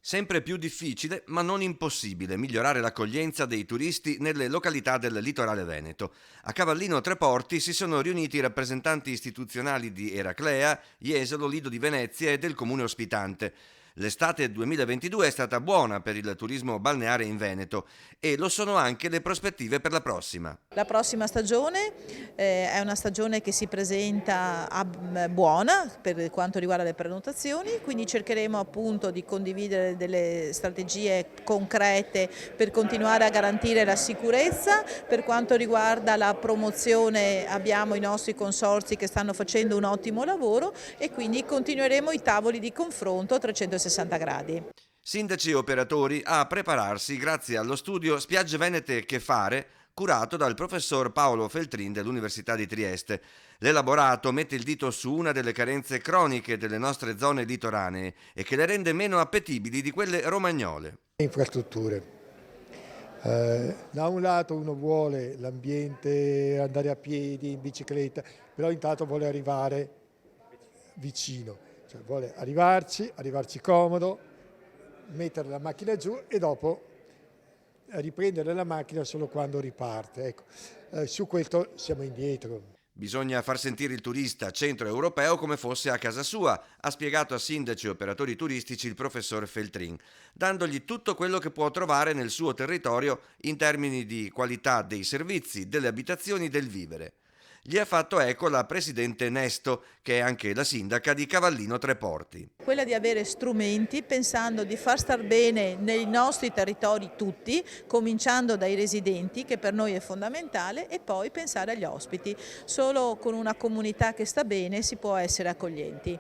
Sempre più difficile, ma non impossibile, migliorare l'accoglienza dei turisti nelle località del litorale veneto. A Cavallino Treporti si sono riuniti i rappresentanti istituzionali di Eraclea, Jesolo, Lido di Venezia e del comune ospitante. L'estate 2022 è stata buona per il turismo balneare in Veneto e lo sono anche le prospettive per la prossima. La prossima stagione è una stagione che si presenta buona per quanto riguarda le prenotazioni, quindi cercheremo appunto di condividere delle strategie concrete per continuare a garantire la sicurezza. Per quanto riguarda la promozione abbiamo i nostri consorzi che stanno facendo un ottimo lavoro e quindi continueremo i tavoli di confronto a 360 gradi. Sindaci e operatori a prepararsi grazie allo studio Spiagge Venete Che Fare, curato dal professor Paolo Feltrin dell'Università di Trieste. L'elaborato mette il dito su una delle carenze croniche delle nostre zone litoranee e che le rende meno appetibili di quelle romagnole. Infrastrutture. Da un lato uno vuole l'ambiente, andare a piedi, in bicicletta, però intanto vuole arrivare vicino, cioè vuole arrivarci comodo, mettere la macchina giù e dopo riprendere la macchina solo quando riparte. Ecco, su questo siamo indietro. Bisogna far sentire il turista centroeuropeo come fosse a casa sua, ha spiegato a sindaci e operatori turistici il professor Feltrin, dandogli tutto quello che può trovare nel suo territorio in termini di qualità dei servizi, delle abitazioni, del vivere. Gli ha fatto eco la presidente Nesto, che è anche la sindaca di Cavallino Treporti. Quella di avere strumenti pensando di far star bene nei nostri territori tutti, cominciando dai residenti, che per noi è fondamentale, e poi pensare agli ospiti. Solo con una comunità che sta bene si può essere accoglienti.